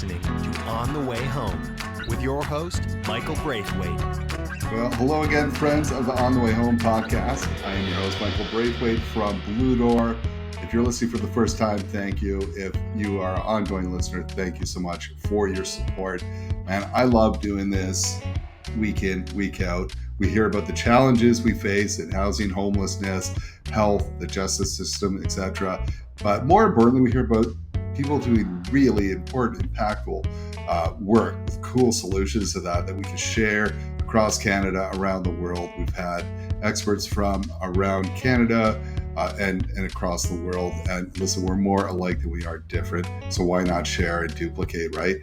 listening to On the Way Home with your host, Michael Braithwaite. Well, hello again, friends of the On the Way Home podcast. I am your host, Michael Braithwaite from Blue Door. If you're listening for the first time, thank you. If you are an ongoing listener, thank you so much for your support. Man, I love doing this week in, week out. We hear about the challenges we face in housing, homelessness, health, the justice system, etc. But more importantly, we hear about people doing really important, impactful work with cool solutions to that we can share across Canada, around the world. We've had experts from around Canada and across the world. And listen, we're more alike than we are different. So why not share and duplicate, right?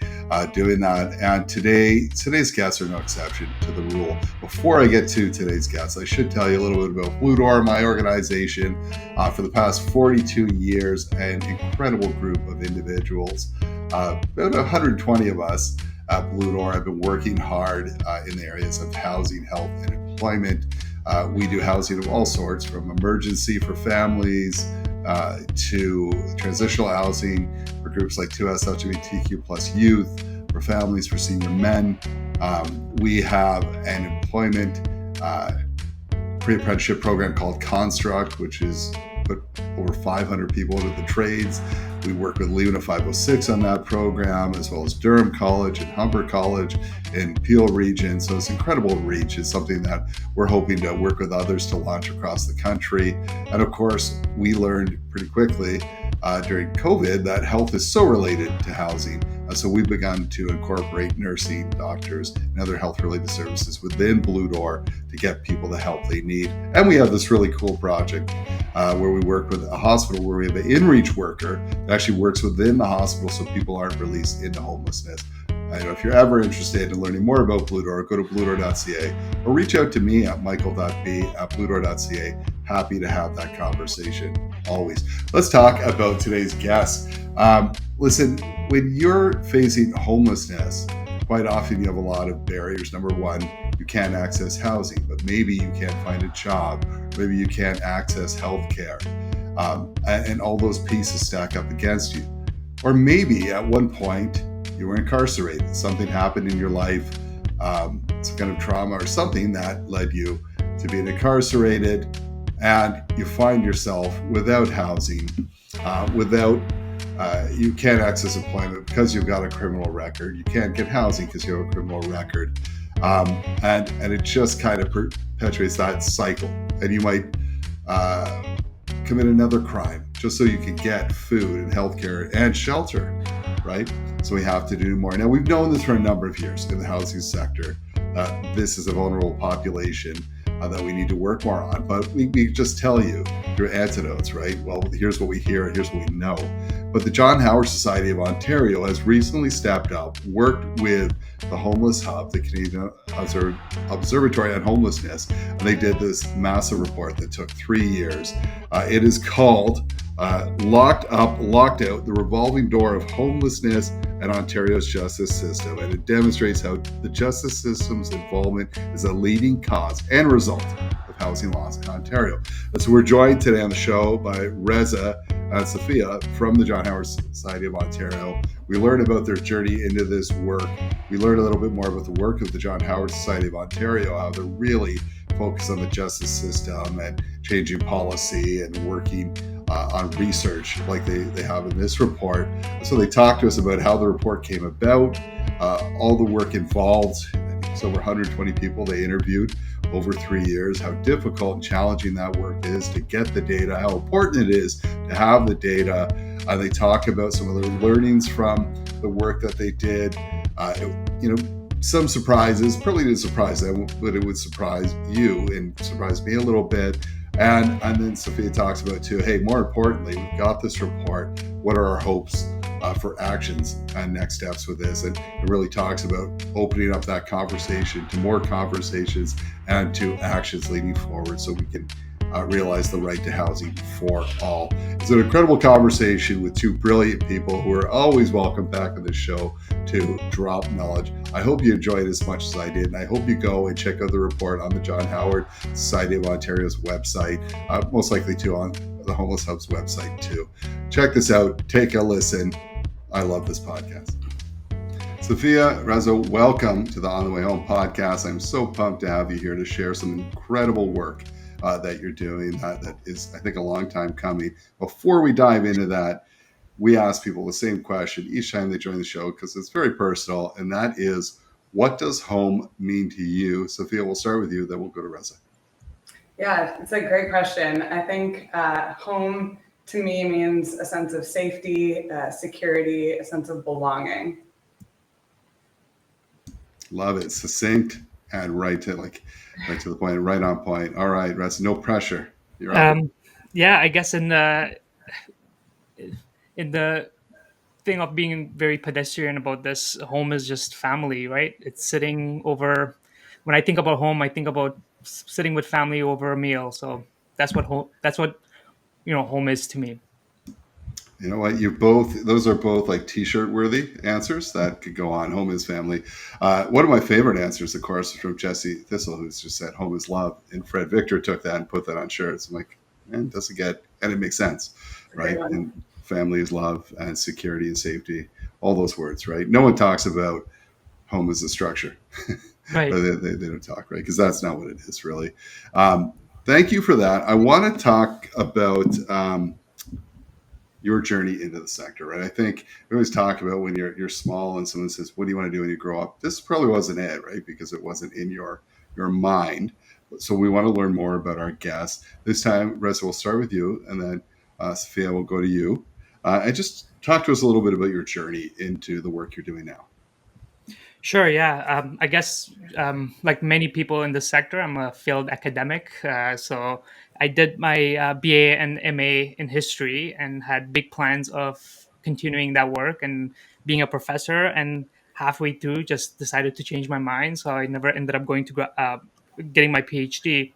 Doing that. And today's guests are no exception to the rule. Before I get to today's guests, I should tell you a little bit about Blue Door, my organization. For the past 42 years, an incredible group of individuals, about 120 of us at Blue Door have been working hard in the areas of housing, health, and employment. We do housing of all sorts, from emergency for families to transitional housing for groups like 2S LGBTQ plus youth, for families, for senior men. We have an employment pre-apprenticeship program called Construct, which is put over 500 people into the trades. We work with Leona 506 on that program, as well as Durham College and Humber College in Peel region. So it's incredible reach. It's something that we're hoping to work with others to launch across the country. And of course, we learned pretty quickly during COVID that health is so related to housing. So we've begun to incorporate nursing, doctors, and other health-related services within Blue Door to get people the help they need. And we have this really cool project where we work with a hospital where we have an InReach worker that actually works within the hospital so people aren't released into homelessness. If you're ever interested in learning more about Blue Door, go to bluedoor.ca or reach out to me at michael.b@bluedoor.ca. Happy to have that conversation always. Let's talk about today's guest. Listen, when you're facing homelessness, quite often you have a lot of barriers. Number one, you can't access housing, but maybe you can't find a job. Maybe you can't access healthcare. And all those pieces stack up against you. Or maybe at one point you were incarcerated. Something happened in your life, some kind of trauma or something that led you to being incarcerated, and you find yourself without housing, you can't access employment because you've got a criminal record. You can't get housing because you have a criminal record. And it just kind of perpetuates that cycle. And you might commit another crime just so you can get food and healthcare and shelter, right? So we have to do more. Now, we've known this for a number of years in the housing sector. This is a vulnerable population that we need to work more on. But we just tell you through antidotes, right? Well, here's what we hear, here's what we know. But the John Howard Society of Ontario has recently stepped up, worked with the Homeless Hub, the Canadian Observatory on Homelessness, and they did this massive report that took 3 years. It is called Locked Up, Locked Out, the Revolving Door of Homelessness and Ontario's Justice System. And it demonstrates how the justice system's involvement is a leading cause and result of housing loss in Ontario. And so we're joined today on the show by Reza and Safiyah from the John Howard Society of Ontario. We learned about their journey into this work. We learned a little bit more about the work of the John Howard Society of Ontario, how they're really focused on the justice system and changing policy and working on research like they have in this report. So they talked to us about how the report came about, all the work involved. It's over 120 people they interviewed over 3 years, how difficult and challenging that work is to get the data, how important it is to have the data. They talk about some of the learnings from the work that they did. Some surprises, probably didn't surprise them, but it would surprise you and surprise me a little bit. And then Safiyah talks about too, hey, more importantly, we've got this report. What are our hopes for actions and next steps with this? And it really talks about opening up that conversation to more conversations and to actions leading forward so we can realize the right to housing for all. It's an incredible conversation with two brilliant people who are always welcome back on this show to drop knowledge. I hope you enjoyed it as much as I did, and I hope you go and check out the report on the John Howard Society of Ontario's website, most likely too on the Homeless Hub's website too. Check this out. Take a listen. I love this podcast. Safiyah, Reza, welcome to the On the Way Home podcast. I'm so pumped to have you here to share some incredible work that you're doing. That is, I think, a long time coming. Before we dive into that, we ask people the same question each time they join the show because it's very personal, and that is, what does home mean to you? Safiyah, we'll start with you, then we'll go to Reza. Yeah, it's a great question. I think home to me means a sense of safety, security, a sense of belonging. Love it. Succinct and right to the point, right on point. All right, Reza, no pressure. You're up. Yeah, I guess in the thing of being very pedestrian about this, home is just family, right? It's sitting over. When I think about home, I think about sitting with family over a meal. So that's what home. That's what home is to me. You know what? Those are both like t-shirt worthy answers that could go on. Home is family. One of my favorite answers, of course, is from Jesse Thistle, who's just said home is love. And Fred Victor took that and put that on shirts. I'm like, man, and it makes sense, right? And family is love and security and safety, all those words, right? No one talks about home as a structure. Right. they don't talk, right? Because that's not what it is, really. Thank you for that. I want to talk about your journey into the sector, right? I think we always talk about when you're small and someone says, "What do you want to do when you grow up?" This probably wasn't it, right? Because it wasn't in your mind. So we want to learn more about our guests. This time, Reza, we'll start with you, and then Safiyah will go to you, and just talk to us a little bit about your journey into the work you're doing now. Sure, yeah. I guess, like many people in this sector, I'm a failed academic. So I did my BA and MA in history and had big plans of continuing that work and being a professor. And halfway through, just decided to change my mind. So I never ended up going to getting my PhD.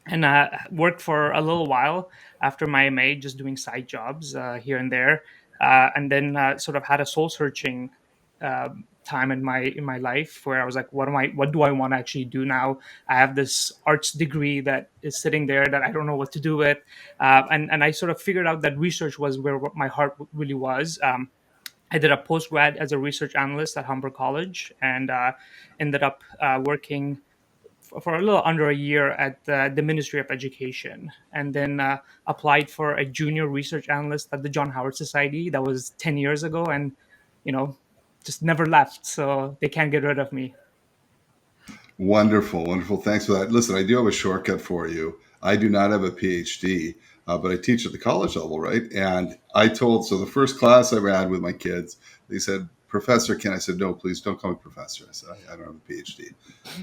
And worked for a little while after my MA, just doing side jobs here and there, and then sort of had a soul searching time in my life where I was like, what do I want to actually do now? I have this arts degree that is sitting there that I don't know what to do with, and I sort of figured out that research was where my heart really was. I did a post grad as a research analyst at Humber College, and ended up working for a little under a year at the Ministry of Education, and then applied for a junior research analyst at the John Howard Society. That was 10 years ago, and you know, just never left. So they can't get rid of me. Wonderful, wonderful. Thanks for that. Listen, I do have a shortcut for you. I do not have a PhD, but I teach at the college level, right? And so the first class I had with my kids, they said, "Professor, can I?" said, "No, please don't call me professor." I said, I don't have a PhD.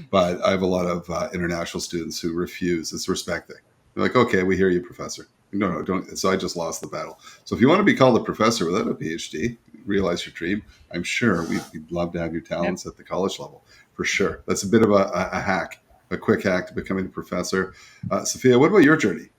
But I have a lot of international students who refuse. It's respecting. They're like, "Okay, we hear you, professor." No, don't. So I just lost the battle. So if you want to be called a professor without a PhD, realize your dream. I'm sure we'd love to have your talents at the college level, for sure. That's a bit of a hack, a quick hack to becoming a professor. Safiyah, what about your journey?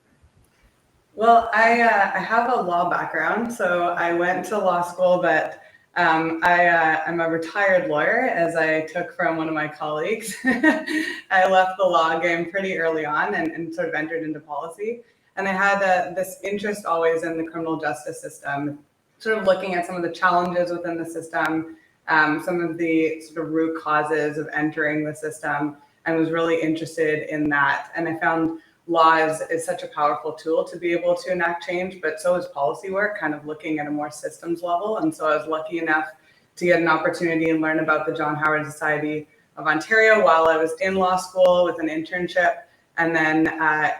Well, I have a law background, so I went to law school, but I'm a retired lawyer, as I took from one of my colleagues. I left the law game pretty early on and sort of entered into policy. And I had this interest always in the criminal justice system, sort of looking at some of the challenges within the system, some of the sort of root causes of entering the system, and was really interested in that. And I found law is such a powerful tool to be able to enact change, but so is policy work, kind of looking at a more systems level. And so I was lucky enough to get an opportunity and learn about the John Howard Society of Ontario while I was in law school with an internship, and then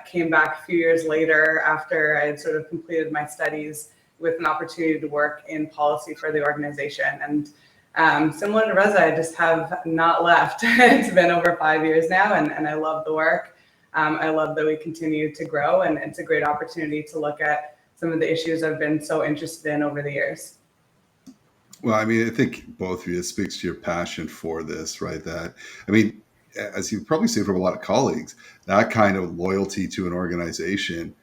came back a few years later after I had sort of completed my studies with an opportunity to work in policy for the organization. And similar to Reza, I just have not left. It's been over 5 years now, and I love the work. I love that we continue to grow, and it's a great opportunity to look at some of the issues I've been so interested in over the years. Well, I mean, I think both of you, it speaks to your passion for this, right? I mean, as you've probably seen from a lot of colleagues, that kind of loyalty to an organization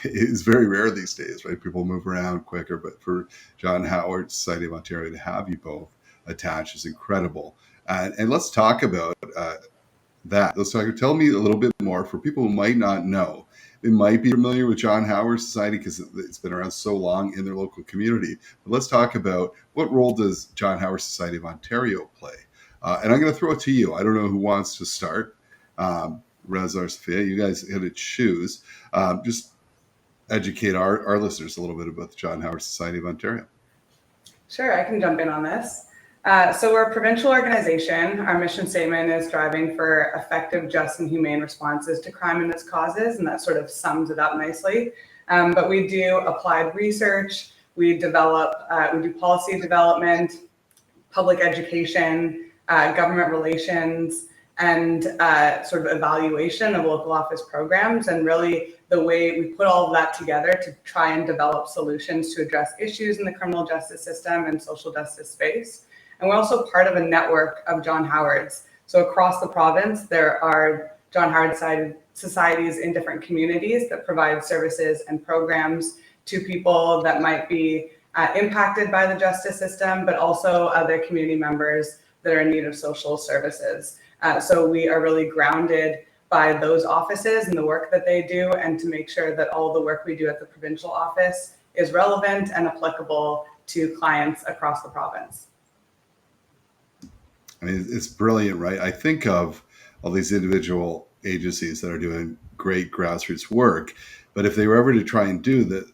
is very rare these days, right? People move around quicker, but for John Howard Society of Ontario to have you both attached is incredible. And let's talk about that. Let's talk. Tell me a little bit more for people who might not know. They might be familiar with John Howard Society because it's been around so long in their local community. But let's talk about what role does John Howard Society of Ontario play? And I'm going to throw it to you. I don't know who wants to start. Reza or Safiyah, you guys had to choose. Just educate our listeners a little bit about the John Howard Society of Ontario. Sure, I can jump in on this. So we're a provincial organization. Our mission statement is driving for effective, just, and humane responses to crime and its causes, and that sort of sums it up nicely. But we do applied research, we do policy development, public education, government relations, and sort of evaluation of local office programs. And really the way we put all of that together to try and develop solutions to address issues in the criminal justice system and social justice space. And we're also part of a network of John Howards. So across the province, there are John Howard societies in different communities that provide services and programs to people that might be impacted by the justice system, but also other community members that are in need of social services. So we are really grounded by those offices and the work that they do, and to make sure that all the work we do at the provincial office is relevant and applicable to clients across the province. I mean, it's brilliant, right? I think of all these individual agencies that are doing great grassroots work, but if they were ever to try and do the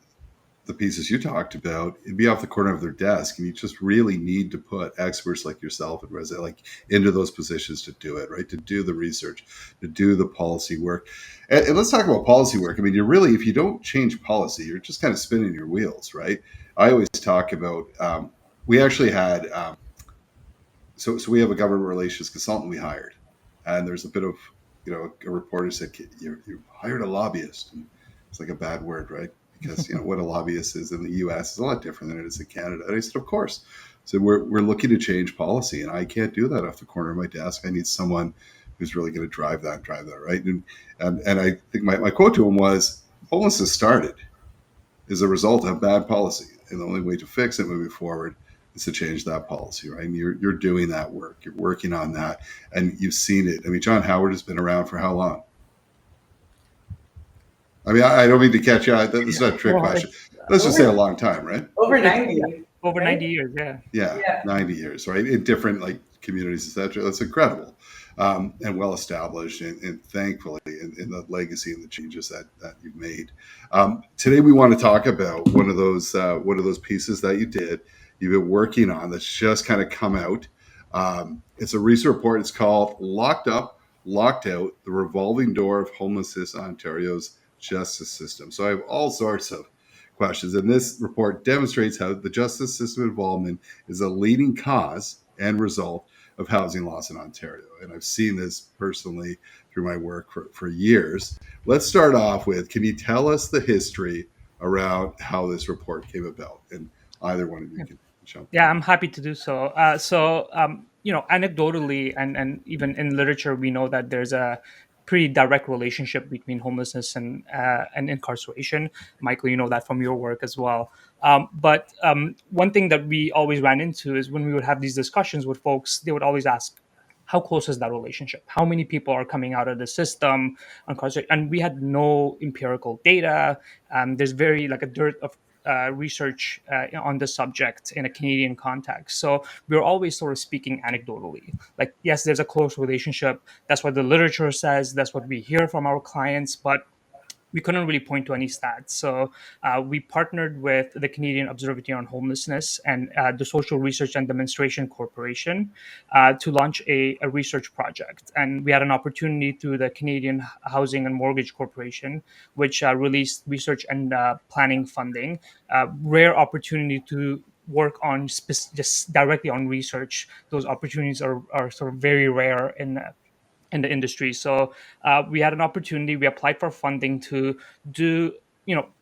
pieces you talked about, it'd be off the corner of their desk, and you just really need to put experts like yourself and Reza into those positions to do it, right? To do the research, to do the policy work. And let's talk about policy work. I mean, if you don't change policy, you're just kind of spinning your wheels, right? I always talk about, we actually had, so we have a government relations consultant we hired, and there's a bit of, a reporter said, you hired a lobbyist. And it's like a bad word, right? Because what a lobbyist is in the U.S. is a lot different than it is in Canada. And I said, of course. So we're looking to change policy, and I can't do that off the corner of my desk. I need someone who's really going to drive that, right? And I think my quote to him was, homelessness started as a result of bad policy, and the only way to fix it moving forward is to change that policy, right? And you're doing that work. You're working on that, and you've seen it. I mean, John Howard has been around for how long? I mean, I don't mean to catch you out. This is not a trick question. Let's just say a long time, right? Over 90. Yeah. Over right? 90 years, yeah. Yeah, 90 years, right? In different communities, etc. That's incredible, and well established, and thankfully in the legacy and the changes that you've made. Today, we want to talk about one of those pieces that you've been working on that's just kind of come out. It's a recent report. It's called "Locked Up, Locked Out: The Revolving Door of Homelessness in Ontario's Justice System." So I have all sorts of questions, and this report demonstrates how the justice system involvement is a leading cause and result of housing loss in Ontario. And I've seen this personally through my work for years. Let's start off with, can you tell us the history around how this report came about? And either one of you can jump in. Yeah, I'm happy to do so. Anecdotally and even in literature, we know that there's a pretty direct relationship between homelessness and incarceration. Michael, you know that from your work as well. But one thing that we always ran into is when we would have these discussions with folks, they would always ask, how close is that relationship? How many people are coming out of the system incarcerated? And we had no empirical data. There's very a dearth of research on the subject in a Canadian context. So we're always sort of speaking anecdotally. Like, yes, there's a close relationship. That's what the literature says. That's what we hear from our clients. But we couldn't really point to any stats. So we partnered with the Canadian Observatory on Homelessness and the Social Research and Demonstration Corporation to launch a research project. And we had an opportunity through the Canadian Housing and Mortgage Corporation, which released research and planning funding, rare opportunity to work on just directly on research. Those opportunities are sort of very rare in the industry. So we had an opportunity. We applied for funding to do,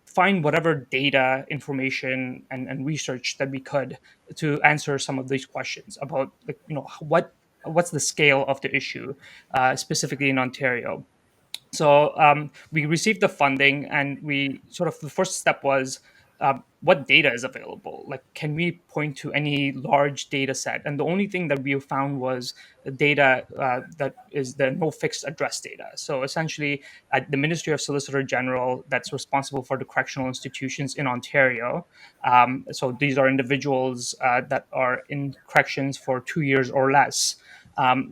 find whatever data, information, and research that we could to answer some of these questions about, what's the scale of the issue, specifically in Ontario. So we received the funding, and we the first step was what data is available. Like, can we point to any large data set? And the only thing that we found was the data that is the no fixed address data. So essentially, at the Ministry of Solicitor General, that's responsible for the correctional institutions in Ontario. So these are individuals that are in corrections for 2 years or less.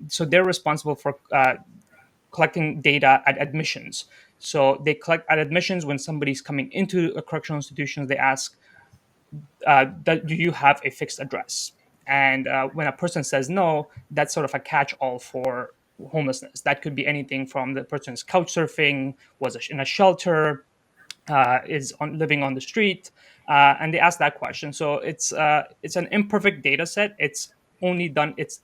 So they're responsible for collecting data at admissions. So they collect at admissions when somebody's coming into a correctional institution. They ask, do you have a fixed address? And when a person says no, that's sort of a catch-all for homelessness. That could be anything from the person's couch surfing, was in a shelter, living on the street, and they ask that question. So it's an imperfect data set. It's only done. It's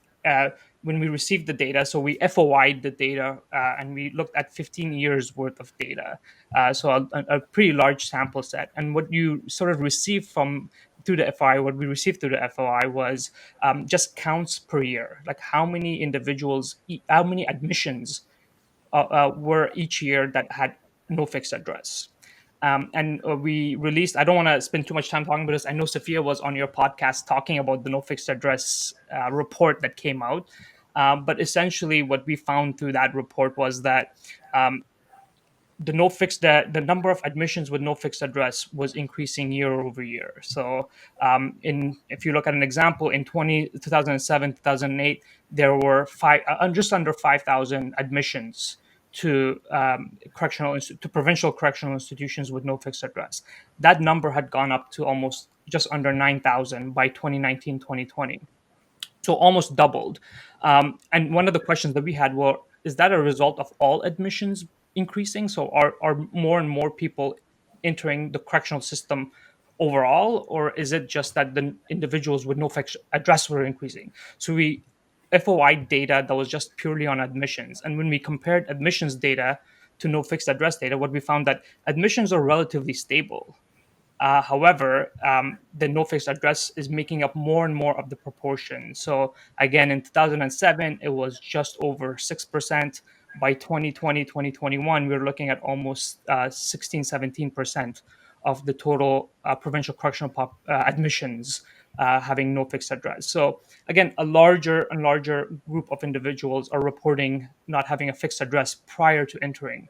when we received the data, so we FOI'd the data and we looked at 15 years worth of data. So a pretty large sample set. And what you sort of receive from through the FOI, what we received through the FOI was just counts per year, like how many individuals, how many admissions were each year that had no fixed address. And we released, I don't want to spend too much time talking about this. I know Safiyah was on your podcast talking about the no fixed address report that came out. But essentially, what we found through that report was that um, the number of admissions with no fixed address was increasing year over year. So in if you look at an example in 2007 2008, there were just under 5,000 admissions to to provincial correctional institutions with no fixed address. That number had gone up to almost just under 9,000 by 2019 2020, so almost doubled. And one of the questions that we had were, is that a result of all admissions increasing? So are more and more people entering the correctional system overall, or is it just that the individuals with no fixed address were increasing? So we FOI data that was just purely on admissions, and when we compared admissions data to no fixed address data, what we found that admissions are relatively stable. However, the no fixed address is making up more and more of the proportion. So again, in 2007, it was just over 6%. By 2020, 2021, we were looking at almost 16, 17% of the total provincial correctional admissions having no fixed address. So again, a larger and larger group of individuals are reporting not having a fixed address prior to entering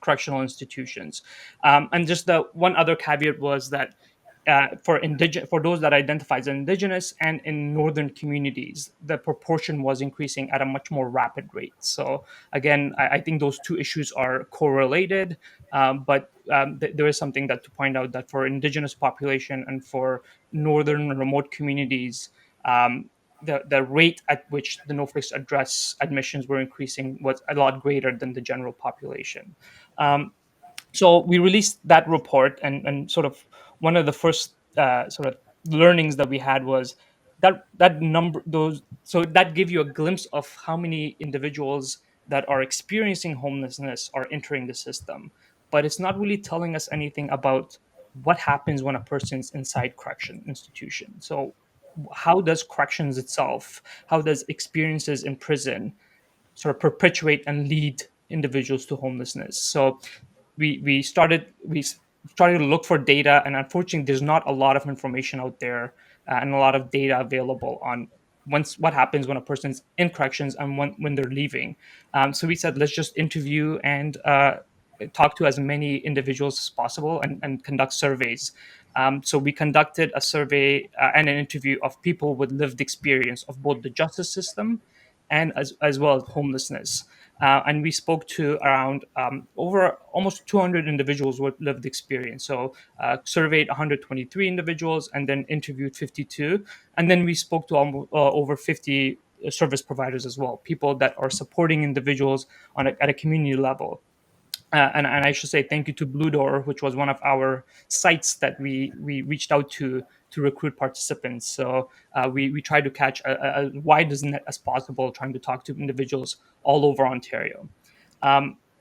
correctional institutions. And just the one other caveat was that for those that identify as indigenous and in northern communities, the proportion was increasing at a much more rapid rate. So again, I think those two issues are correlated, but there is something that to point out that for indigenous population and for northern remote communities, the rate at which the no fixed address admissions were increasing was a lot greater than the general population. Um, so we released that report, and sort of one of the first sort of learnings that we had was that number those so that gave you a glimpse of how many individuals that are experiencing homelessness are entering the system, but it's not really telling us anything about what happens when a person's inside correction institution. So how does corrections itself, how does experiences in prison sort of perpetuate and lead individuals to homelessness? So we started to look for data, and unfortunately, there's not a lot of information out there and a lot of data available on what happens when a person's in corrections and when they're leaving. So we said, let's just interview and talk to as many individuals as possible and conduct surveys. So we conducted a survey and an interview of people with lived experience of both the justice system and as well as homelessness. And we spoke to around over almost 200 individuals with lived experience. So surveyed 123 individuals and then interviewed 52. And then we spoke to over 50 service providers as well, people that are supporting individuals at a community level. And I should say thank you to Blue Door, which was one of our sites that we reached out to recruit participants. So we tried to catch a wide as net as possible, trying to talk to individuals all over Ontario.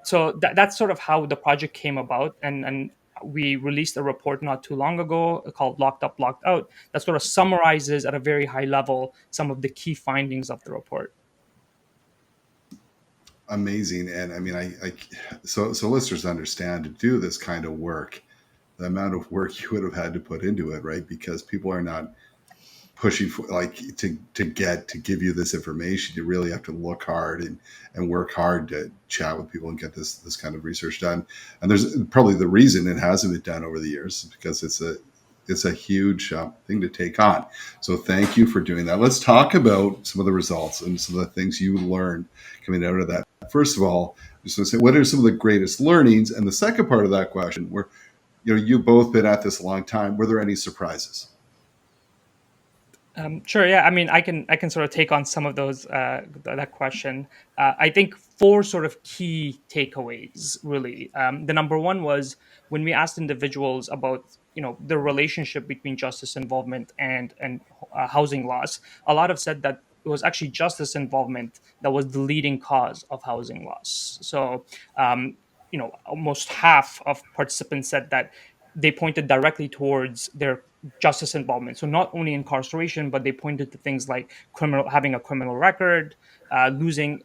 So that's sort of how the project came about, and we released a report not too long ago called Locked Up, Locked Out that sort of summarizes at a very high level some of the key findings of the report. Amazing. And I mean, so listeners understand, to do this kind of work, the amount of work you would have had to put into it, right? Because people are not pushing for like to give you this information. You really have to look hard and work hard to chat with people and get this kind of research done. And there's probably the reason it hasn't been done over the years is because it's a huge thing to take on. So thank you for doing that. Let's talk about some of the results and some of the things you learned coming out of that. First of all, just want to say, what are some of the greatest learnings? And the second part of that question, where you've both been at this a long time, were there any surprises? Sure. Yeah. I mean, I can sort of take on some of those that question. I think four sort of key takeaways. Really, the number one was when we asked individuals about their relationship between justice involvement and housing loss. A lot have said that it was actually justice involvement that was the leading cause of housing loss. So, almost half of participants said that they pointed directly towards their justice involvement. So not only incarceration, but they pointed to things like having a criminal record, losing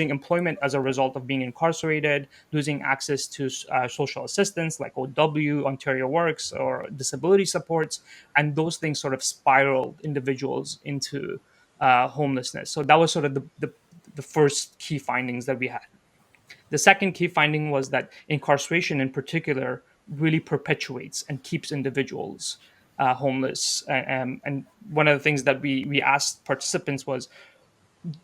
employment as a result of being incarcerated, losing access to social assistance like OW, Ontario Works, or disability supports, and those things sort of spiraled individuals into homelessness. So that was sort of the first key findings that we had. The second key finding was that incarceration, in particular, really perpetuates and keeps individuals homeless. And one of the things that we asked participants was,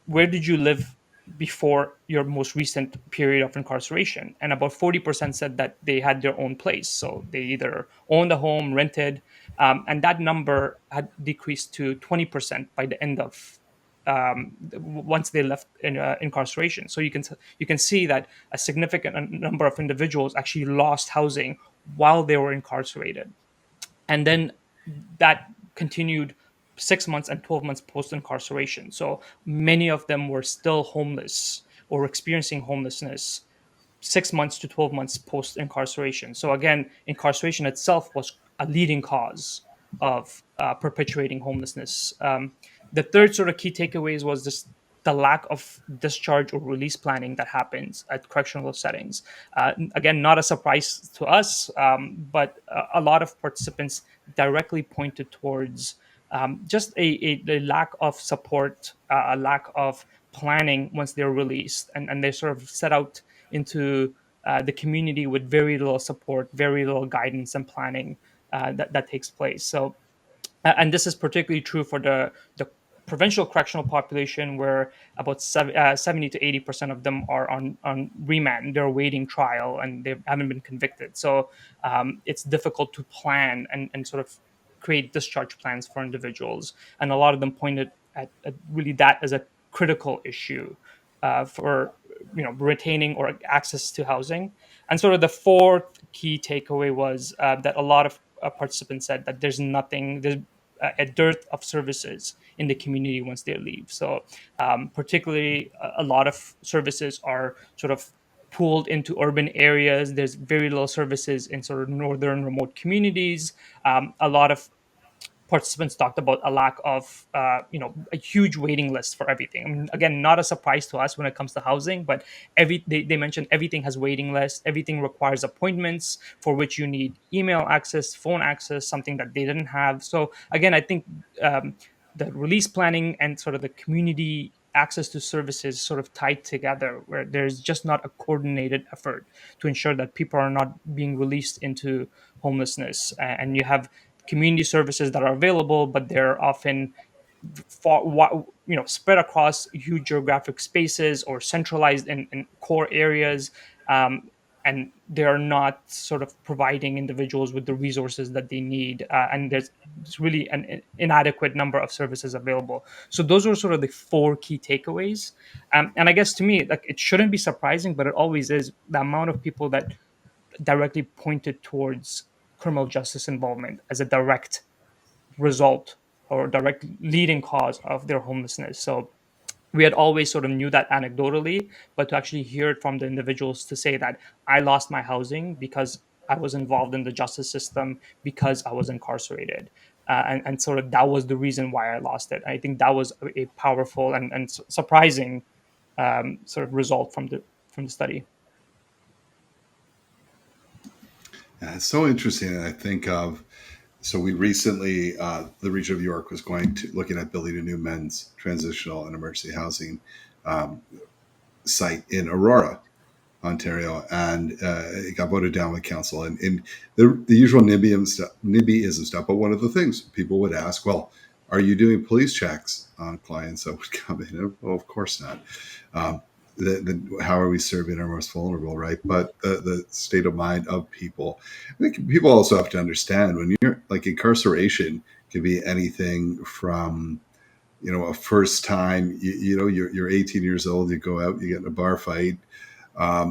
where did you live before your most recent period of incarceration? And about 40% said that they had their own place. So they either owned a home, rented, and that number had decreased to 20% by the end of once they left incarceration. So you can see that a significant number of individuals actually lost housing while they were incarcerated, and then that continued 6 months and 12 months post incarceration. So many of them were still homeless or experiencing homelessness 6 months to 12 months post incarceration. So again, incarceration itself was a leading cause of perpetuating homelessness. The third sort of key takeaways was this: the lack of discharge or release planning that happens at correctional settings. Again, not a surprise to us, but a lot of participants directly pointed towards just a lack of support, a lack of planning once they're released, and they sort of set out into the community with very little support, very little guidance and planning that takes place. So, and this is particularly true for the provincial correctional population, where about 70 to 80% of them are on remand. They're awaiting trial and they haven't been convicted. So it's difficult to plan and sort of create discharge plans for individuals. And a lot of them pointed at really that as a critical issue for retaining or access to housing. And sort of the fourth key takeaway was that a lot of participants said that there's a dearth of services in the community once they leave. So particularly a lot of services are sort of pooled into urban areas. There's very little services in sort of northern remote communities. A lot of participants talked about a lack of, a huge waiting list for everything. I mean, again, not a surprise to us when it comes to housing, but they mentioned everything has waiting lists. Everything requires appointments for which you need email access, phone access, something that they didn't have. So again, I think the release planning and sort of the community access to services sort of tied together, where there's just not a coordinated effort to ensure that people are not being released into homelessness. And you have community services that are available, but they're often spread across huge geographic spaces or centralized in core areas, and they're not sort of providing individuals with the resources that they need, and there's really an inadequate number of services available. So those are sort of the four key takeaways, and I guess to me, like, it shouldn't be surprising, but it always is, the amount of people that directly pointed towards criminal justice involvement as a direct result or direct leading cause of their homelessness. So we had always sort of knew that anecdotally, but to actually hear it from the individuals to say that I lost my housing because I was involved in the justice system, because I was incarcerated. And sort of that was the reason why I lost it. I think that was a powerful and surprising sort of result from the study. Yeah, it's so interesting. And I think of, so we recently, the region of York was looking at building a new men's transitional and emergency housing um, site in Aurora, Ontario, and it got voted down with council. And the usual NIMBYism stuff. But one of the things people would ask, well, are you doing police checks on clients that would come in? And, well, of course not. Um, how are we serving our most vulnerable, right? But the state of mind of people. I think people also have to understand when you're like incarceration can be anything from a first time you're 18 years old, you go out, you get in a bar fight,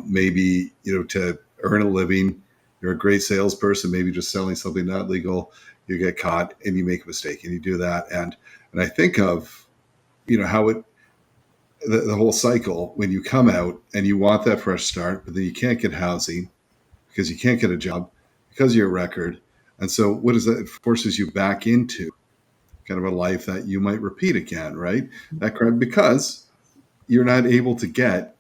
maybe to earn a living, you're a great salesperson, maybe just selling something not legal, you get caught and you make a mistake and you do that. And I think of how the whole cycle when you come out and you want that fresh start, but then you can't get housing because you can't get a job because of your record. And so what is that? It forces you back into kind of a life that you might repeat again, right? That crime, because you're not able to get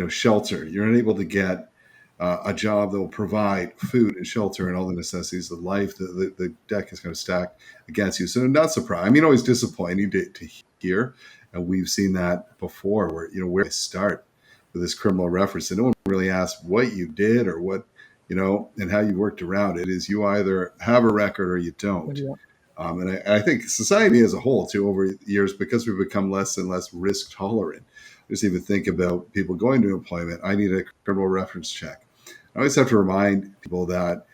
shelter. You're not able to get a job that will provide food and shelter and all the necessities of life. The deck is kind of stacked against you. So not surprised. I mean, always disappointing to hear. And we've seen that before where I start with this criminal reference. And no one really asks what you did or what, and how you worked around it. Is you either have a record or you don't. Yeah. And I think society as a whole, too, over years, because we've become less and less risk tolerant, just even think about people going to employment. I need a criminal reference check. I always have to remind people that,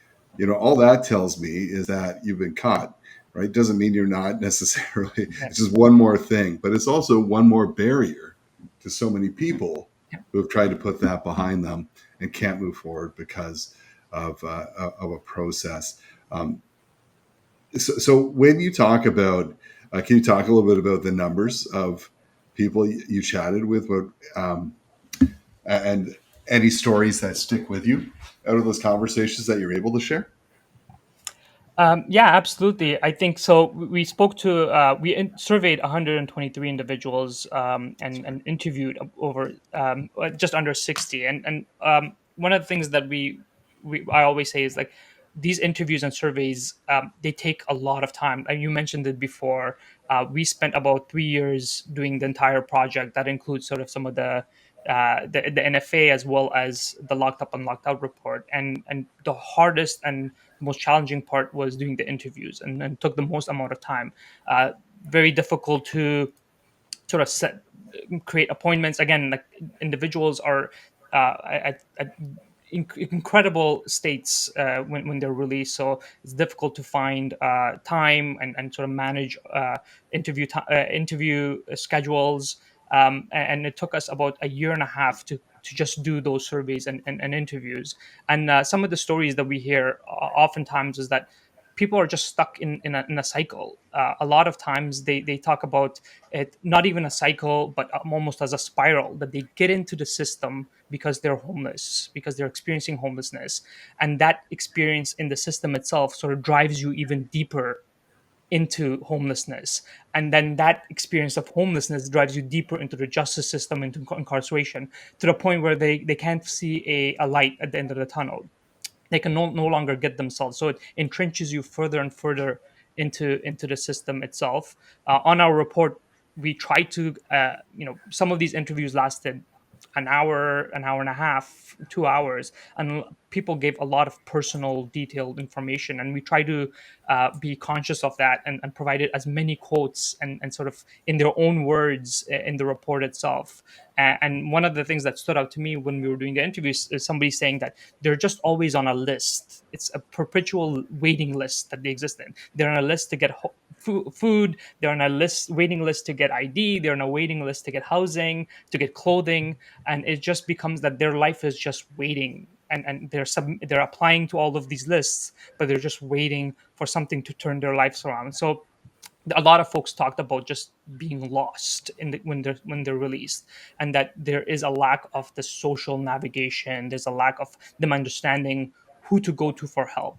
all that tells me is that you've been caught, right? Doesn't mean you're not necessarily, it's just one more thing, but it's also one more barrier to so many people who have tried to put that behind them and can't move forward because of a process. So when you talk about, can you talk a little bit about the numbers of people you chatted with, and any stories that stick with you out of those conversations that you're able to share? Yeah, absolutely. I think so. We spoke to, surveyed 123 individuals, and interviewed over just under 60. And one of the things that I always say is like these interviews and surveys, they take a lot of time. And you mentioned it before. We spent about 3 years doing the entire project. That includes sort of some of the NFA as well as the locked up and locked out report. And the hardest and the most challenging part was doing the interviews, and took the most amount of time. Very difficult to sort of create appointments. Again, like individuals are at incredible states when they're released, so it's difficult to find time and sort of manage interview schedules. And it took us about a year and a half to just do those surveys and interviews. And some of the stories that we hear oftentimes is that people are just stuck in a cycle. A lot of times they talk about it, not even a cycle, but almost as a spiral, that they get into the system because they're homeless, because they're experiencing homelessness. And that experience in the system itself sort of drives you even deeper into homelessness. And then that experience of homelessness drives you deeper into the justice system, into incarceration, to the point where they can't see a light at the end of the tunnel. They can no longer get themselves, so it entrenches you further and further into the system itself. On our report, we tried to some of these interviews lasted an hour and a half, 2 hours, and people gave a lot of personal detailed information, and we try to be conscious of that, and provided as many quotes and sort of in their own words in the report itself. And one of the things that stood out to me when we were doing the interviews is somebody saying that they're just always on a list. It's a perpetual waiting list that they exist in. They're on a list to get food. They're on a waiting list to get ID. They're on a waiting list to get housing, to get clothing, and it just becomes that their life is just waiting. And they're applying to all of these lists, but they're just waiting for something to turn their lives around. So a lot of folks talked about just being lost when they're released, and that there is a lack of the social navigation. There's a lack of them understanding who to go to for help.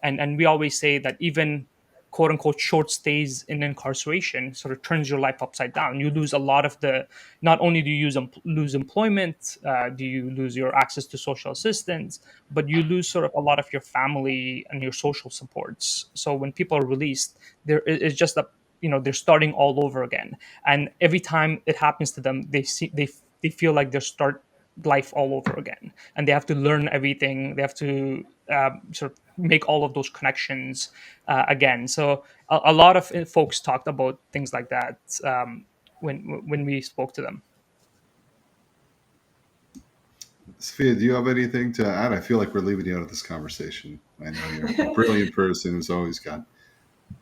And we always say that even quote unquote short stays in incarceration sort of turns your life upside down. You lose a lot of the, not only do you lose employment, do you lose your access to social assistance, but you lose sort of a lot of your family and your social supports. So when people are released, it's just that, they're starting all over again. And every time it happens to them, they feel like they're start life all over again, and they have to learn everything. They have to sort of make all of those connections again. So a lot of folks talked about things like that when we spoke to them. Sophia, do you have anything to add? I feel like we're leaving you out of this conversation. I know you're a brilliant person who's always got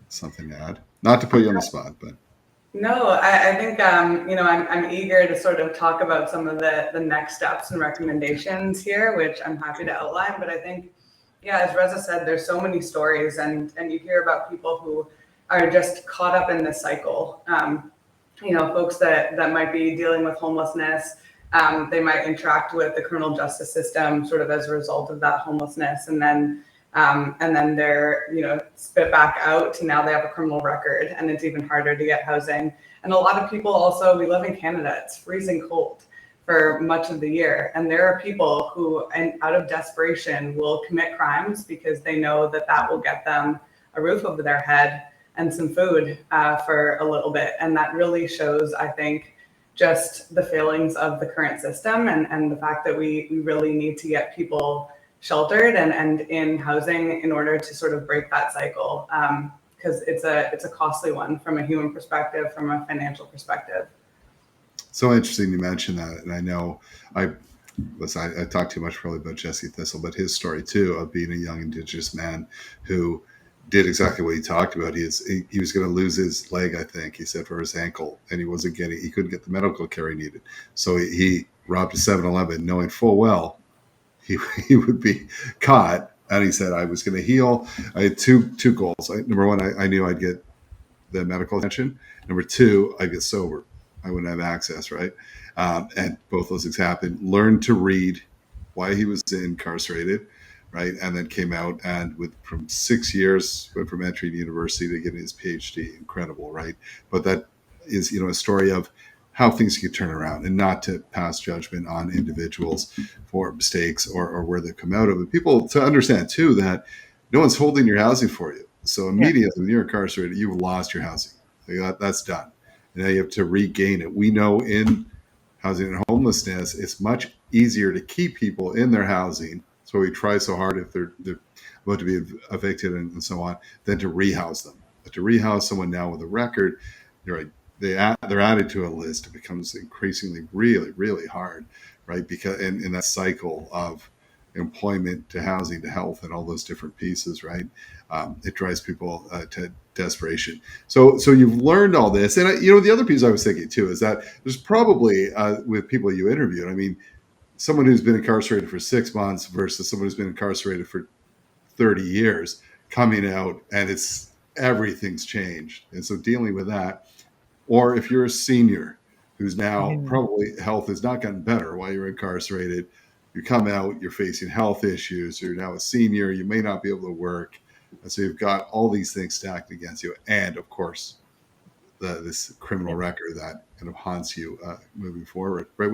something to add. Not to put you on the spot, but No, I think I'm eager to sort of talk about some of the next steps and recommendations here, which I'm happy to outline. But I think, yeah, as Reza said, there's so many stories, and you hear about people who are just caught up in this cycle. Folks that might be dealing with homelessness, they might interact with the criminal justice system sort of as a result of that homelessness, and then they're spit back out to now they have a criminal record, and it's even harder to get housing. And a lot of people also, we live in Canada, it's freezing cold for much of the year, and there are people who, and out of desperation, will commit crimes because they know that will get them a roof over their head and some food for a little bit. And that really shows, I think, just the failings of the current system, and the fact that we really need to get people sheltered and in housing in order to sort of break that cycle, because it's a costly one from a human perspective, from a financial perspective. so interesting you mentioned that. And I know I talked too much probably about Jesse Thistle, but his story too of being a young Indigenous man who did exactly what he talked about. He was going to lose his leg, I think he said, for his ankle, and he couldn't get the medical care he needed. So he robbed a 7-Eleven knowing full well he would be caught. And he said, I was going to heal. I had two goals. Number one, I knew I'd get the medical attention. Number two, I'd get sober. I wouldn't have access, right? And both those things happened. Learned to read why he was incarcerated, right? And then came out and from 6 years, went from entry to university to getting his PhD. Incredible, right? But that is, a story of how things can turn around, and not to pass judgment on individuals for mistakes or where they come out of it. People to understand too that no one's holding your housing for you. So immediately when you're incarcerated, you've lost your housing. That's done. And now you have to regain it. We know in housing and homelessness, it's much easier to keep people in their housing. So we try so hard if they're about to be evicted and so on, than to rehouse them. But to rehouse someone now with a record, you're right, they're added to a list. It becomes increasingly really, really hard, right? Because in that cycle of employment to housing to health and all those different pieces, right? It drives people to desperation. So you've learned all this, and the other piece I was thinking too is that there's probably with people you interviewed, I mean, someone who's been incarcerated for 6 months versus someone who's been incarcerated for 30 years coming out, and everything's changed, and so dealing with that. Or if you're a senior who's now probably health has not gotten better while you're incarcerated, you come out, you're facing health issues, you're now a senior, you may not be able to work. And so you've got all these things stacked against you. And of course, this criminal record that kind of haunts you moving forward. Right?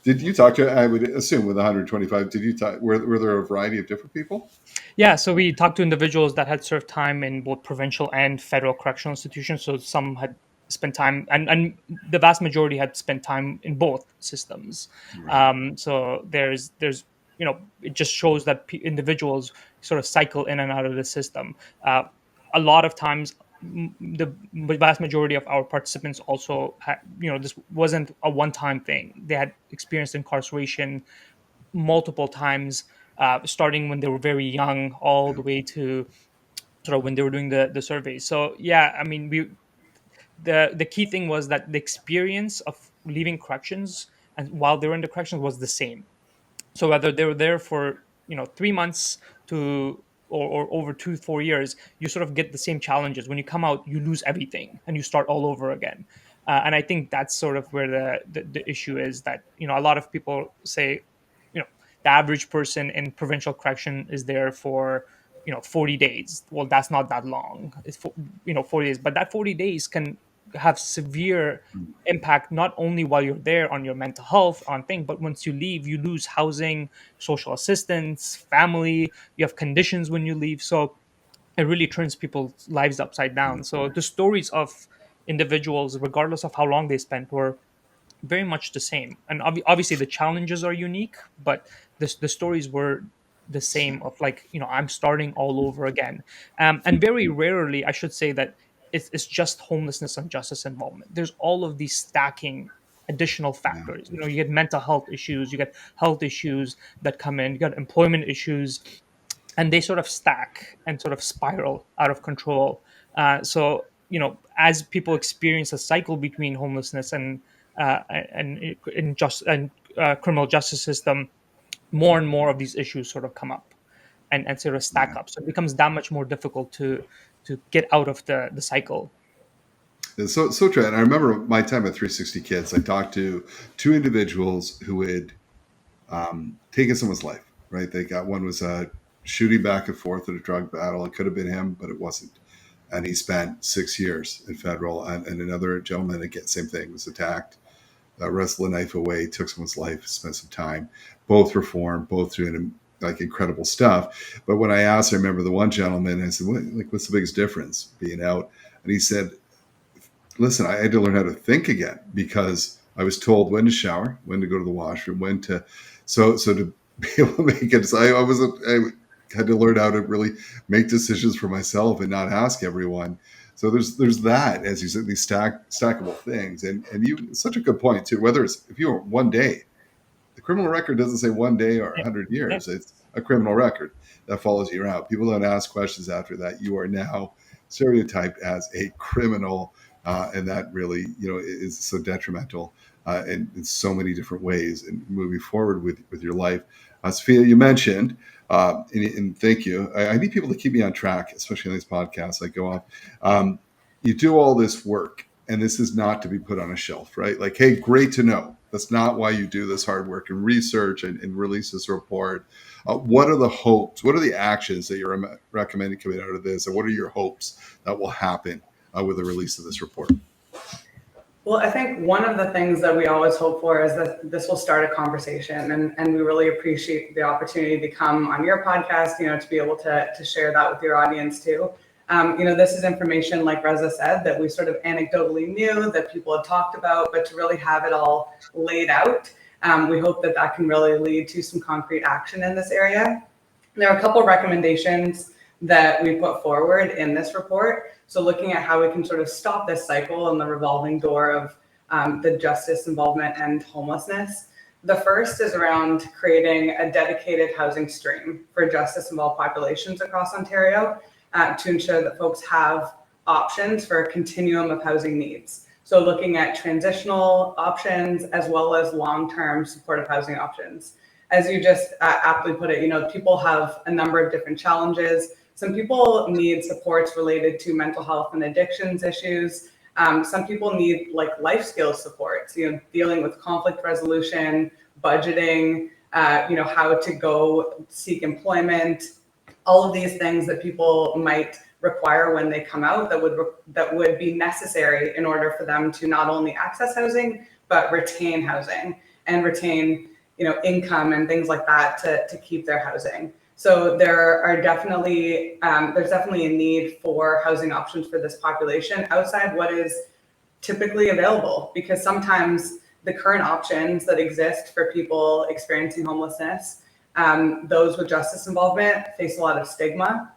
Did you talk to, I would assume with 125, were there a variety of different people? Yeah, so we talked to individuals that had served time in both provincial and federal correctional institutions. So some had spent time, and the vast majority had spent time in both systems. Right. So there's it just shows that individuals sort of cycle in and out of the system. A lot of times, the vast majority of our participants also had, this wasn't a one-time thing. They had experienced incarceration multiple times, starting when they were very young, all the way to sort of when they were doing the surveys. So yeah, I mean, the key thing was that the experience of leaving corrections and while they were in the corrections was the same. So whether they were there for 3 months to or over 2-4 years, you sort of get the same challenges. When you come out, you lose everything and you start all over again. And I think that's sort of where the issue is, that a lot of people say the average person in provincial correction is there for 40 days. Well, that's not that long. It's 40 days, but that 40 days can have severe impact, not only while you're there on your mental health on thing, but once you leave, you lose housing, social assistance, family, you have conditions when you leave. So it really turns people's lives upside down. So the stories of individuals, regardless of how long they spent, were very much the same. And obviously the challenges are unique, but the stories were the same of like, I'm starting all over again. And very rarely, I should say that it's just homelessness and justice involvement. There's all of these stacking additional Yeah. factors. You get mental health issues, you get health issues that come in, you got employment issues, and they sort of stack and sort of spiral out of control. So as people experience a cycle between homelessness and criminal justice system, more and more of these issues sort of come up and sort of stack Yeah. up. So it becomes that much more difficult to get out of the cycle. It's so true. And I remember my time at 360 Kids, I talked to two individuals who had taken someone's life, right? They got one was shooting back and forth in a drug battle. It could have been him, but it wasn't. And he spent 6 years in federal. And another gentleman, again, same thing, was attacked, wrestled a knife away, took someone's life, spent some time. Both reformed, both doing like incredible stuff. But when I asked, I remember the one gentleman, I said, what's the biggest difference being out? And he said, listen, I had to learn how to think again because I was told when to shower, when to go to the washroom, when to, so to be able to make it. So I had to learn how to really make decisions for myself and not ask everyone. So there's that, as you said, these stackable things, and you, such a good point too. Whether it's if you were one day, the criminal record doesn't say one day or 100 Yeah. years. It's a criminal record that follows you around. People don't ask questions after that. You are now stereotyped as a criminal. And that really, is so detrimental in so many different ways. And moving forward with your life, Safiyah, you mentioned, and thank you. I need people to keep me on track, especially on these podcasts. I go off. You do all this work, and this is not to be put on a shelf, right? Like, hey, great to know. That's not why you do this hard work and research and release this report. What are the hopes? What are the actions that you're recommending coming out of this? And what are your hopes that will happen with the release of this report? Well, I think one of the things that we always hope for is that this will start a conversation, and we really appreciate the opportunity to come on your podcast, to be able to share that with your audience too. This is information, like Reza said, that we sort of anecdotally knew, that people had talked about, but to really have it all laid out, we hope that can really lead to some concrete action in this area. There are a couple recommendations that we put forward in this report. So looking at how we can sort of stop this cycle and the revolving door of the justice involvement and homelessness. The first is around creating a dedicated housing stream for justice involved populations across Ontario to ensure that folks have options for a continuum of housing needs. So looking at transitional options as well as long-term supportive housing options. As you just aptly put it, people have a number of different challenges. Some people need supports related to mental health and addictions issues. Some people need life skills supports, dealing with conflict resolution, budgeting, how to go seek employment, all of these things that people might require when they come out that would be necessary in order for them to not only access housing, but retain housing and retain, income and things like that to keep their housing. So there's definitely a need for housing options for this population outside what is typically available, because sometimes the current options that exist for people experiencing homelessness, those with justice involvement, face a lot of stigma.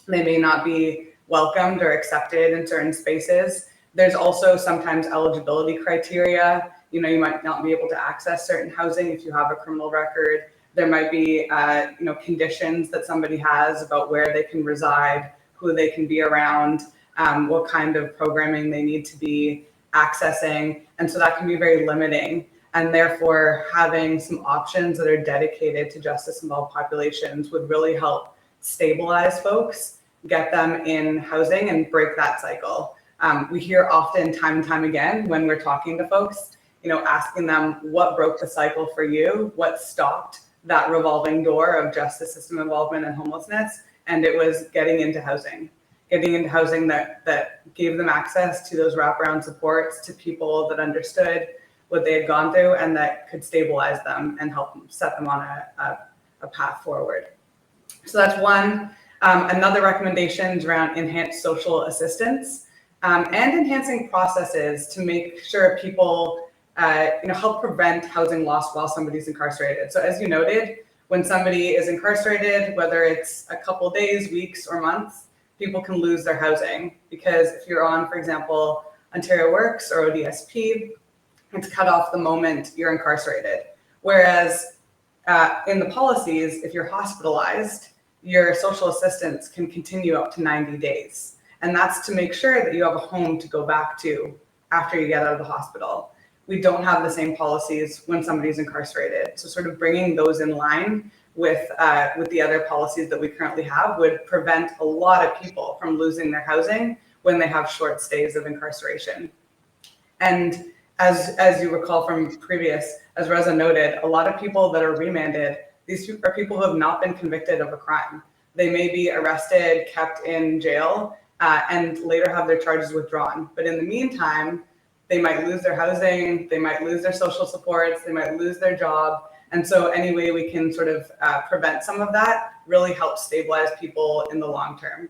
They may not be welcomed or accepted in certain spaces. There's also sometimes eligibility criteria. You might not be able to access certain housing if you have a criminal record. There might be, conditions that somebody has about where they can reside, who they can be around, what kind of programming they need to be accessing. And so that can be very limiting. And therefore, having some options that are dedicated to justice involved populations would really help stabilize folks, get them in housing, and break that cycle. We hear often, time and time again, when we're talking to folks, asking them what broke the cycle for you, what stopped that revolving door of justice system involvement and homelessness. and it was getting into housing that gave them access to those wraparound supports, to people that understood what they had gone through and that could stabilize them and help set them on a path forward. So that's one. Another recommendation is around enhanced social assistance and enhancing processes to make sure people help prevent housing loss while somebody's incarcerated. So as you noted, when somebody is incarcerated, whether it's a couple days, weeks, or months, people can lose their housing because if you're on, for example, Ontario Works or ODSP, it's cut off the moment you're incarcerated. Whereas in the policies, if you're hospitalized, your social assistance can continue up to 90 days. And that's to make sure that you have a home to go back to after you get out of the hospital. We don't have the same policies when somebody's incarcerated. So sort of bringing those in line with the other policies that we currently have would prevent a lot of people from losing their housing when they have short stays of incarceration. And as you recall from previous, as Reza noted, a lot of people that are remanded, these are people who have not been convicted of a crime. They may be arrested, kept in jail, and later have their charges withdrawn. But in the meantime, they might lose their housing, they might lose their social supports, they might lose their job. And so any way we can sort of prevent some of that really helps stabilize people in the long term.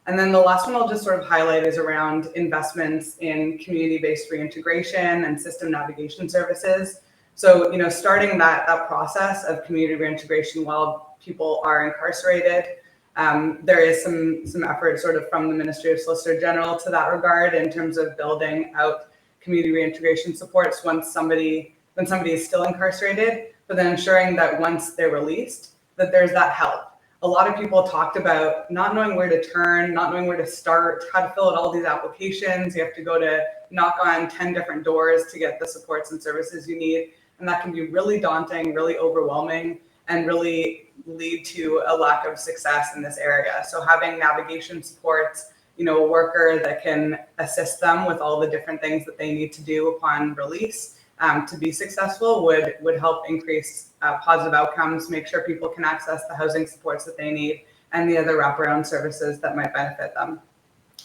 And then the last one I'll just sort of highlight is around investments in community-based reintegration and system navigation services. So, starting that process of community reintegration while people are incarcerated, there is some effort sort of from the Ministry of Solicitor General to that regard in terms of building out community reintegration supports when somebody is still incarcerated, but then ensuring that once they're released, that there's that help. A lot of people talked about not knowing where to turn, not knowing where to start, how to fill out all these applications. You have to go to knock on 10 different doors to get the supports and services you need. And that can be really daunting, really overwhelming, and really lead to a lack of success in this area. So having navigation supports, a worker that can assist them with all the different things that they need to do upon release to be successful would help increase positive outcomes, make sure people can access the housing supports that they need and the other wraparound services that might benefit them.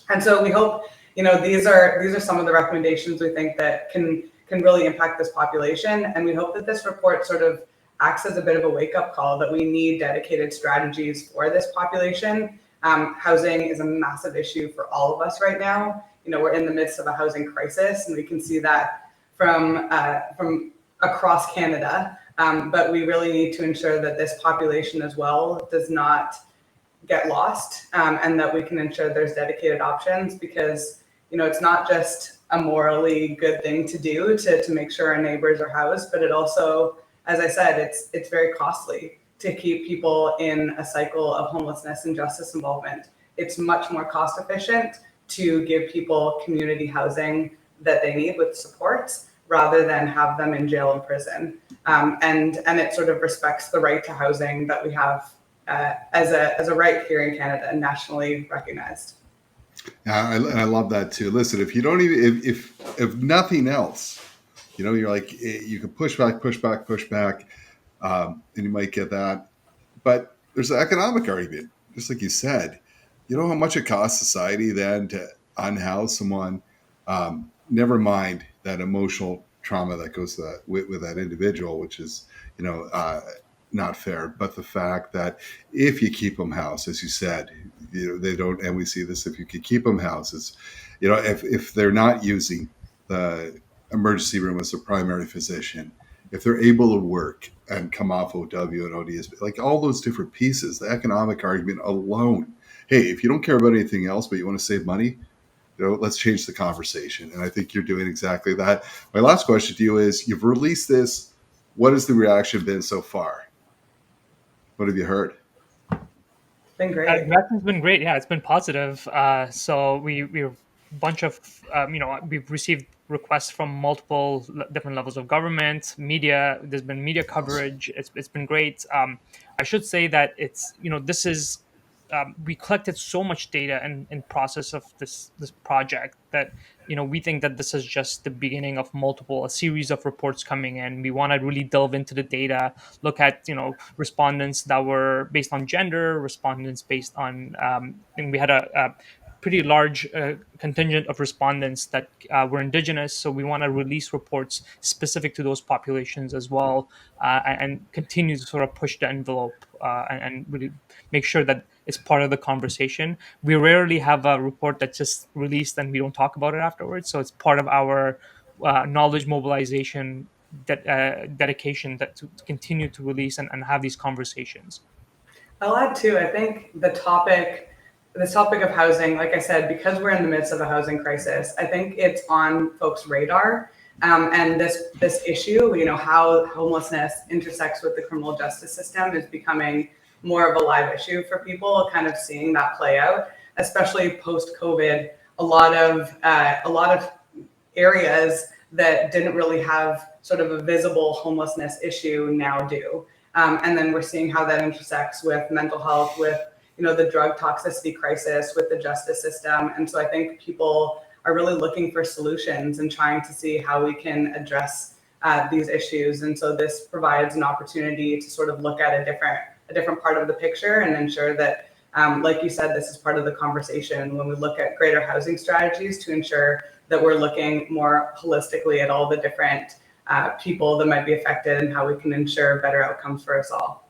And so we hope, these are some of the recommendations we think that can really impact this population. And we hope that this report sort of acts as a bit of a wake-up call that we need dedicated strategies for this population. Housing is a massive issue for all of us right now. We're in the midst of a housing crisis, and we can see that from across Canada. But we really need to ensure that this population as well does not get lost, and that we can ensure there's dedicated options, because it's not just a morally good thing to do to make sure our neighbors are housed, but it also, as I said, it's very costly to keep people in a cycle of homelessness and justice involvement. It's much more cost efficient to give people community housing that they need with supports rather than have them in jail and prison. And it sort of respects the right to housing that we have as a right here in Canada, nationally recognized. Yeah, I love that too. Listen, if you don't even, if nothing else, you're like, you can push back, and you might get that. But there's an economic argument, just like you said. You know how much it costs society then to unhouse someone? Never mind that emotional trauma that goes with that individual, which is, not fair. But the fact that if you keep them housed, as you said, they don't, and we see this, if you could keep them housed, it's, if they're not using the emergency room as a primary physician, if they're able to work and come off OW and ODS, like all those different pieces, the economic argument alone. Hey, if you don't care about anything else, but you want to save money, let's change the conversation. And I think you're doing exactly that. My last question to you is, you've released this. What has the reaction been so far? What have you heard? Been great. Reaction's been great. Yeah, it's been positive. So we've a bunch of, we've received requests from multiple different levels of government, media. There's been media coverage. It's been great. I should say that it's, this is, we collected so much data in process of this project that, we think that this is just the beginning of a series of reports coming in. We want to really delve into the data, look at respondents that were based on gender, respondents based on and we had a pretty large contingent of respondents that were Indigenous. So we want to release reports specific to those populations as well, and continue to sort of push the envelope and really make sure that it's part of the conversation. We rarely have a report that's just released and we don't talk about it afterwards. So it's part of our knowledge mobilization dedication that to continue to release and have these conversations. I'll add too, I think this topic of housing, like I said, because we're in the midst of a housing crisis, I think it's on folks' radar. And this issue, how homelessness intersects with the criminal justice system is becoming more of a live issue for people, kind of seeing that play out, especially post-COVID. A lot of areas that didn't really have sort of a visible homelessness issue now do. And then we're seeing how that intersects with mental health, with the drug toxicity crisis, with the justice system. And so I think people are really looking for solutions and trying to see how we can address these issues. And so this provides an opportunity to sort of look at a different part of the picture and ensure that, like you said, this is part of the conversation when we look at greater housing strategies to ensure that we're looking more holistically at all the different people that might be affected and how we can ensure better outcomes for us all.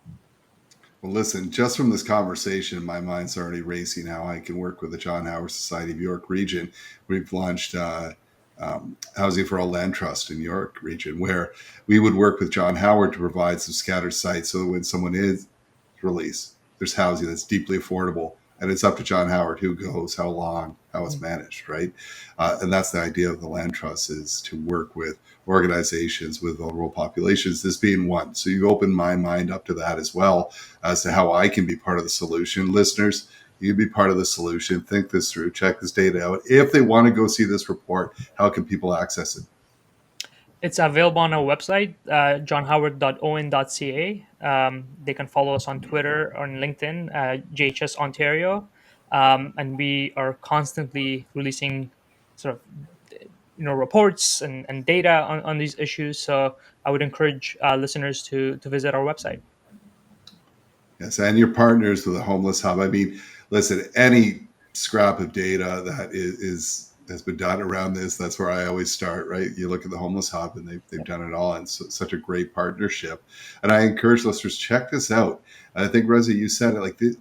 Well, listen, just from this conversation, my mind's already racing how I can work with the John Howard Society of York Region. We've launched Housing for All Land Trust in York Region, where we would work with John Howard to provide some scattered sites so that when someone is released, there's housing that's deeply affordable. And it's up to John Howard who goes, how long, how it's managed, right? And that's the idea of the land trust, is to work with organizations with vulnerable populations, this being one. So you opened my mind up to that as well, as to how I can be part of the solution. Listeners, you can be part of the solution. Think this through, check this data out. If they want to go see this report, how can people access it? It's available on our website, johnhoward.owen.ca. They can follow us on Twitter, on LinkedIn, JHS Ontario. And we are constantly releasing sort of reports and data on these issues. So I would encourage listeners to visit our website. Yes, and your partners with the Homeless Hub. I mean, listen, any scrap of data that has been done around this, that's where I always start, right? You look at the Homeless Hub and they've done it all, and so it's such a great partnership. And I encourage listeners, check this out. And I think, Reza, you said it like this,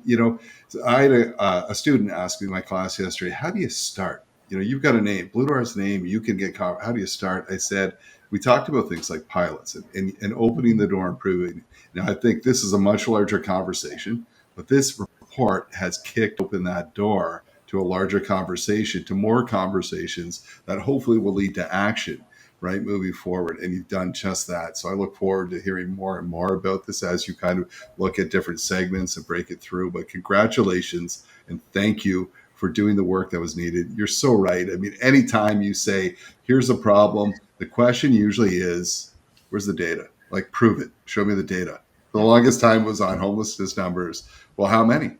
I had a student ask me in my class yesterday, how do you start? You've got a name, Blue Door's name, you can get covered. How do you start? I said, we talked about things like pilots and opening the door and proving. Now, I think this is a much larger conversation, but this report has kicked open that door to a larger conversation, to more conversations that hopefully will lead to action, right, moving forward. And you've done just that. So I look forward to hearing more and more about this as you kind of look at different segments and break it through. But congratulations and thank you for doing the work that was needed. You're so right. I mean, anytime you say, here's a problem, the question usually is, where's the data? Like, prove it. Show me the data. The longest time was on homelessness numbers. Well, how many?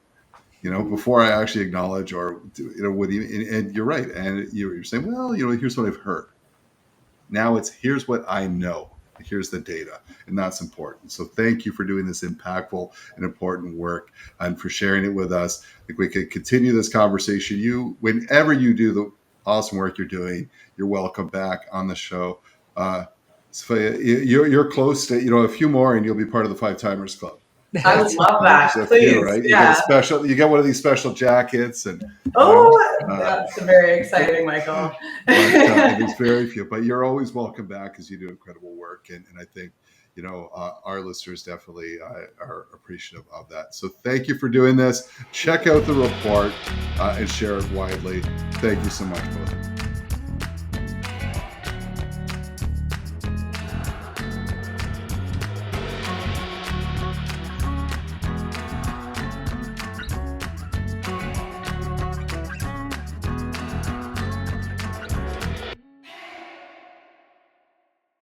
Before I actually acknowledge or, and you're right. And you're saying, well, here's what I've heard. Now it's, here's what I know. Here's the data. And that's important. So thank you for doing this impactful and important work and for sharing it with us. I think we could continue this conversation. Whenever you do the awesome work you're doing, you're welcome back on the show. Safiyah, you're close to, a few more and you'll be part of the 5-Timers Club. I would love that. Please, right? Yeah. You get one of these special jackets, and that's very exciting, Michael. There's very few, but you're always welcome back because you do incredible work, and I think our listeners definitely are appreciative of that. So thank you for doing this. Check out the report and share it widely. Thank you so much, both.